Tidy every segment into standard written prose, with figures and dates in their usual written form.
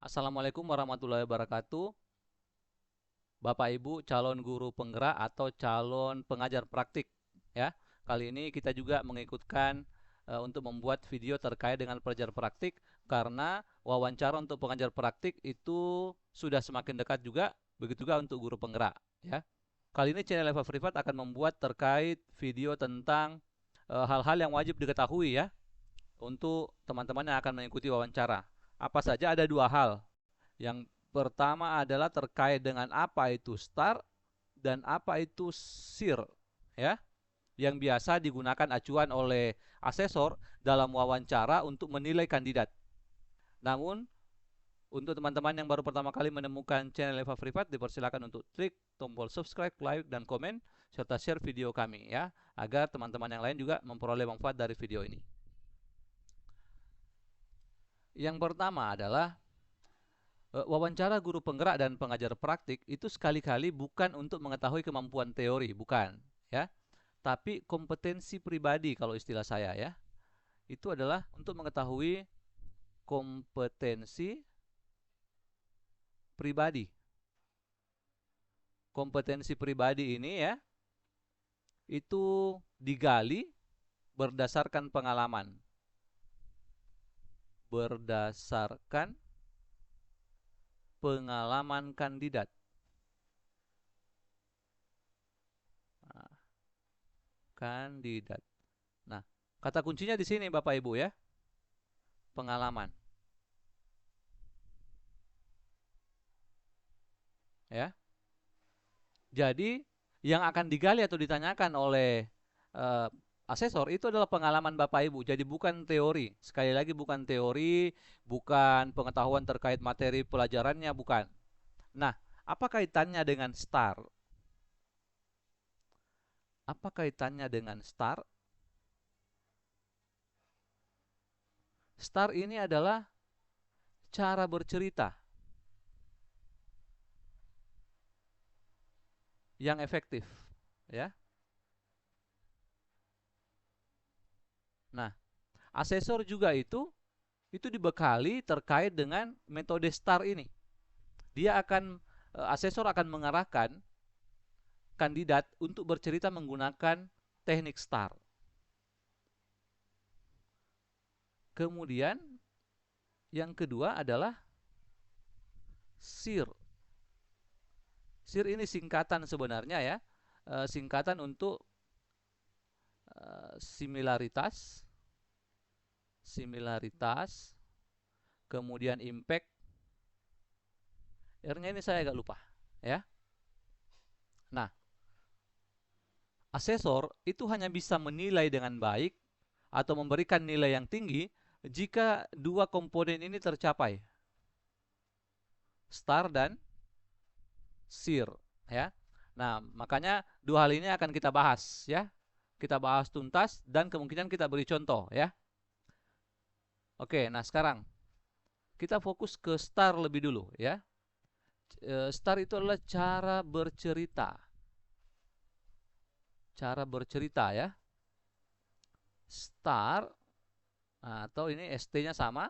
Assalamualaikum warahmatullahi wabarakatuh. Bapak Ibu calon guru penggerak atau calon pengajar praktik ya. Kali ini kita juga mengikutkan untuk membuat video terkait dengan pelajar praktik karena wawancara untuk pengajar praktik itu sudah semakin dekat juga, begitu juga untuk guru penggerak ya. Kali ini channel Eva Privat akan membuat terkait video tentang hal-hal yang wajib diketahui ya untuk teman-teman yang akan mengikuti wawancara. Apa saja? Ada dua hal. Yang pertama adalah terkait dengan apa itu STAR dan apa itu SIR ya, yang biasa digunakan acuan oleh asesor dalam wawancara untuk menilai kandidat. Namun untuk teman-teman yang baru pertama kali menemukan channel Eva Privat, dipersilakan untuk klik tombol subscribe, like, dan komen serta share video kami ya, agar teman-teman yang lain juga memperoleh manfaat dari video ini. Yang pertama adalah wawancara guru penggerak dan pengajar praktik itu sekali-kali bukan untuk mengetahui kemampuan teori, bukan ya, tapi kompetensi pribadi kalau istilah saya ya. Itu adalah untuk mengetahui kompetensi pribadi. Kompetensi pribadi ini ya, itu digali berdasarkan pengalaman. Berdasarkan pengalaman kandidat. Kandidat. Nah, kata kuncinya di sini Bapak Ibu ya. Pengalaman. Ya. Jadi, yang akan digali atau ditanyakan oleh asesor itu adalah pengalaman Bapak Ibu. Jadi bukan teori. Sekali lagi bukan teori, bukan pengetahuan terkait materi pelajarannya, bukan. Nah, apa kaitannya dengan STAR? Apa kaitannya dengan STAR? STAR ini adalah cara bercerita yang efektif, ya. Nah, asesor juga itu dibekali terkait dengan metode STAR ini. Dia akan asesor akan mengarahkan kandidat untuk bercerita menggunakan teknik STAR. Kemudian yang kedua adalah SIR. SIR ini singkatan sebenarnya ya, singkatan untuk similaritas, kemudian impact. R-nya ini saya agak lupa ya. Nah, asesor itu hanya bisa menilai dengan baik atau memberikan nilai yang tinggi jika dua komponen ini tercapai, STAR dan SIR ya. Nah, makanya dua hal ini akan kita bahas ya. Kita bahas tuntas dan kemungkinan kita beri contoh ya. Oke, nah sekarang kita fokus ke STAR lebih dulu ya. STAR itu adalah cara bercerita. Cara bercerita ya. STAR atau ini ST-nya sama,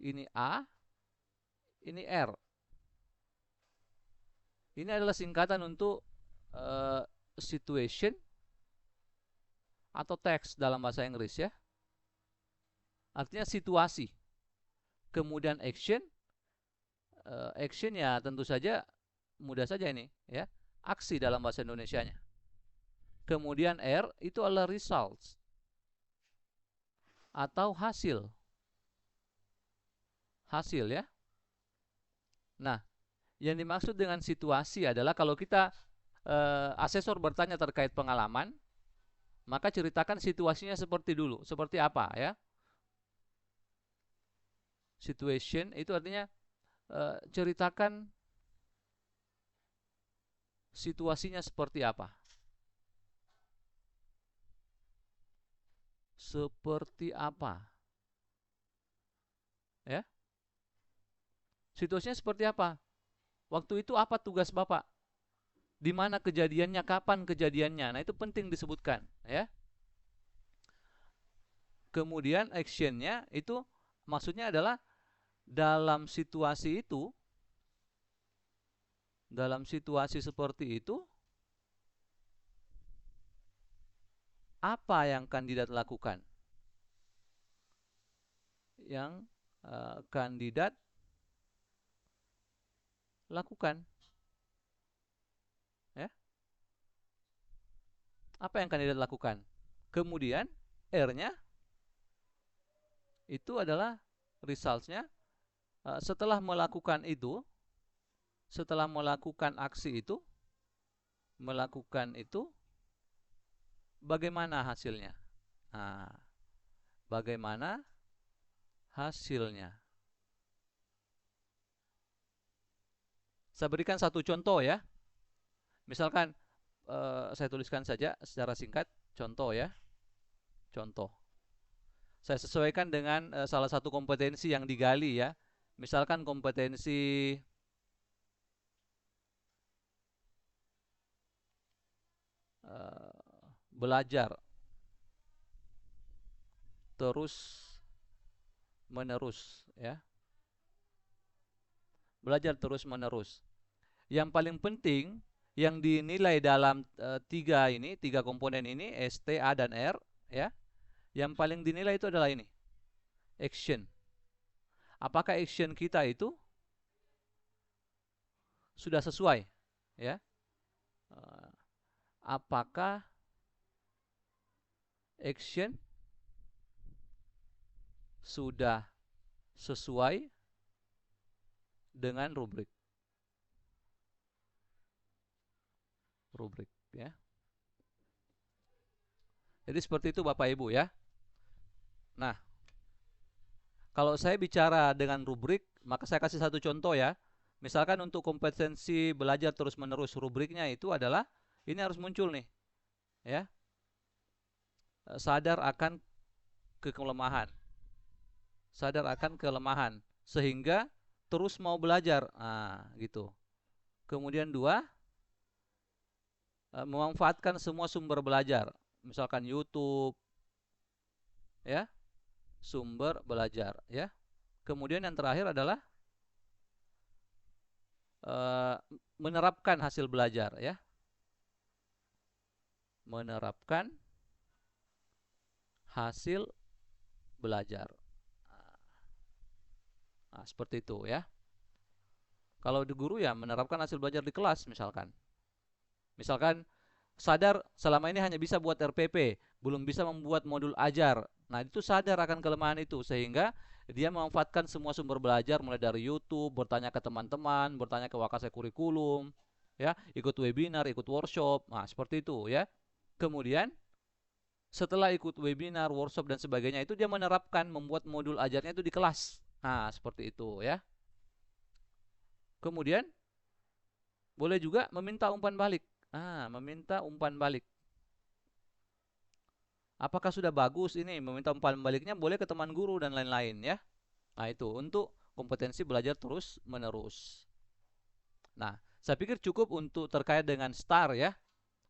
ini A, ini R. Ini adalah singkatan untuk situation atau teks dalam bahasa Inggris ya. Artinya situasi. Kemudian action, action ya tentu saja mudah saja ini ya, aksi dalam bahasa Indonesianya. Kemudian R itu adalah results atau hasil. Hasil ya. Nah, yang dimaksud dengan situasi adalah kalau kita asesor bertanya terkait pengalaman, maka ceritakan situasinya seperti dulu, seperti apa ya. Situation itu artinya ceritakan situasinya seperti apa. Seperti apa? Ya. Situasinya seperti apa? Waktu itu apa tugas Bapak? Di mana kejadiannya, kapan kejadiannya? Nah, itu penting disebutkan, ya. Kemudian actionnya itu maksudnya adalah dalam situasi itu, dalam situasi seperti itu, apa yang kandidat lakukan? Yang kandidat lakukan, ya. Apa yang kandidat lakukan? Kemudian R-nya itu adalah results-nya. Setelah melakukan itu, setelah melakukan aksi itu, bagaimana hasilnya? Nah, bagaimana hasilnya? Saya berikan satu contoh ya. Misalkan saya tuliskan saja secara singkat contoh ya. Contoh. Saya sesuaikan dengan salah satu kompetensi yang digali ya. Misalkan kompetensi belajar terus menerus ya. Belajar terus menerus. Yang paling penting yang dinilai dalam tiga komponen ini, S, T, A, dan R ya. Yang paling dinilai itu adalah ini, action. Apakah action kita itu sudah sesuai ya? Apakah action sudah sesuai dengan rubrik ya. Jadi seperti itu Bapak Ibu ya. Nah, kalau saya bicara dengan rubrik, maka saya kasih satu contoh ya. Misalkan untuk kompetensi belajar terus-menerus, rubriknya itu adalah ini harus muncul nih. Ya. Sadar akan kelemahan. Sadar akan kelemahan sehingga terus mau belajar. Nah, gitu. Kemudian 2, memanfaatkan semua sumber belajar. Misalkan YouTube ya. Sumber belajar ya. Kemudian yang terakhir adalah menerapkan hasil belajar ya. Menerapkan hasil belajar. Nah, seperti itu ya. Kalau di guru ya menerapkan hasil belajar di kelas misalkan. Misalkan sadar selama ini hanya bisa buat RPP, belum bisa membuat modul ajar. Nah, itu sadar akan kelemahan itu sehingga dia memanfaatkan semua sumber belajar mulai dari YouTube, bertanya ke teman-teman, bertanya ke Wakasai Kurikulum, ya, ikut webinar, ikut workshop. Nah, seperti itu ya. Kemudian setelah ikut webinar, workshop dan sebagainya itu dia menerapkan membuat modul ajarnya itu di kelas. Nah, seperti itu ya. Kemudian boleh juga meminta umpan balik. Meminta umpan balik. Apakah sudah bagus ini? Meminta umpan baliknya boleh ke teman guru dan lain-lain ya. Nah, itu untuk kompetensi belajar terus menerus. Nah, saya pikir cukup untuk terkait dengan STAR ya.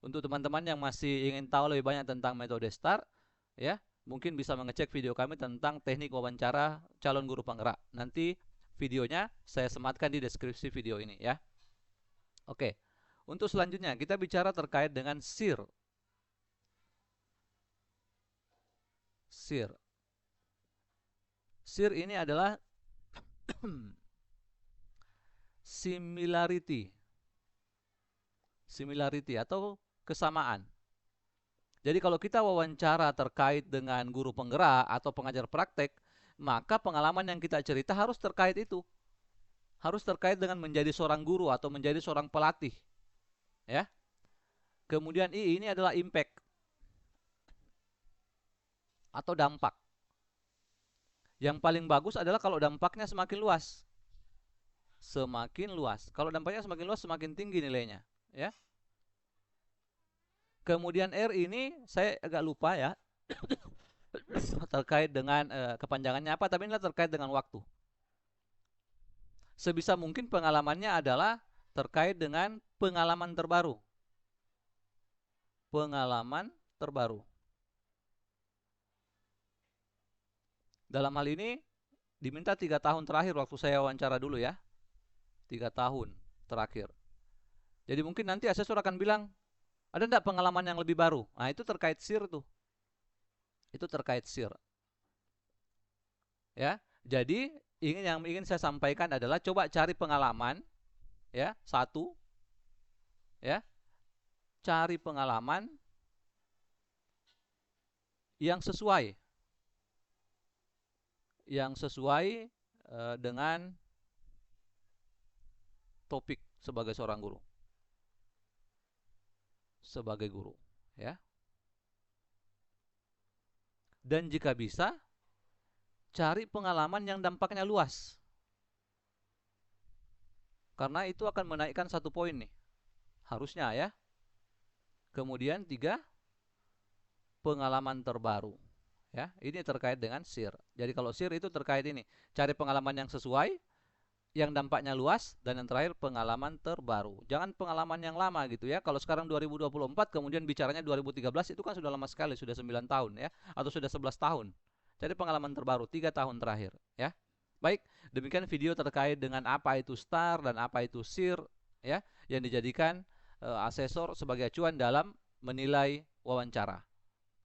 Untuk teman-teman yang masih ingin tahu lebih banyak tentang metode STAR ya, mungkin bisa mengecek video kami tentang teknik wawancara calon guru penggerak. Nanti videonya saya sematkan di deskripsi video ini ya. Oke. Untuk selanjutnya kita bicara terkait dengan SIR. SIR. SIR ini adalah similarity atau kesamaan. Jadi kalau kita wawancara terkait dengan guru penggerak atau pengajar praktek, maka pengalaman yang kita cerita harus terkait itu. Harus terkait dengan menjadi seorang guru atau menjadi seorang pelatih. Ya. Kemudian I ini adalah impact atau dampak. Yang paling bagus adalah kalau dampaknya semakin luas. Semakin luas. Kalau dampaknya semakin luas, semakin tinggi nilainya, ya. Kemudian R ini saya agak lupa ya. Terkait dengan kepanjangannya apa, tapi ini terkait dengan waktu. Sebisa mungkin pengalamannya adalah terkait dengan pengalaman terbaru. Pengalaman terbaru. Dalam hal ini Diminta 3 tahun terakhir waktu saya wawancara dulu ya. 3 tahun terakhir. Jadi mungkin nanti asesor akan bilang, ada enggak pengalaman yang lebih baru? Nah, itu terkait SIR tuh. Itu terkait SIR. Ya. Jadi yang ingin saya sampaikan adalah coba cari pengalaman ya, satu ya. Cari pengalaman yang sesuai dengan topik sebagai seorang guru. Sebagai guru, ya. Dan jika bisa, cari pengalaman yang dampaknya luas. Karena itu akan menaikkan 1 poin nih. Harusnya ya. Kemudian 3, pengalaman terbaru. Ya, ini terkait dengan SIR. Jadi kalau SIR itu terkait ini, cari pengalaman yang sesuai, yang dampaknya luas, dan yang terakhir pengalaman terbaru. Jangan pengalaman yang lama gitu ya. Kalau sekarang 2024 kemudian bicaranya 2013, itu kan sudah lama sekali, sudah 9 tahun ya, atau sudah 11 tahun. Cari pengalaman terbaru 3 tahun terakhir ya. Baik, demikian video terkait dengan apa itu STAR dan apa itu SIR ya, yang dijadikan asesor sebagai acuan dalam menilai wawancara.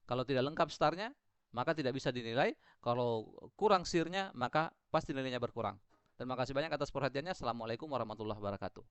Kalau tidak lengkap STAR-nya, maka tidak bisa dinilai. Kalau kurang SIR-nya, maka pasti nilainya berkurang. Terima kasih banyak atas perhatiannya. Assalamualaikum warahmatullahi wabarakatuh.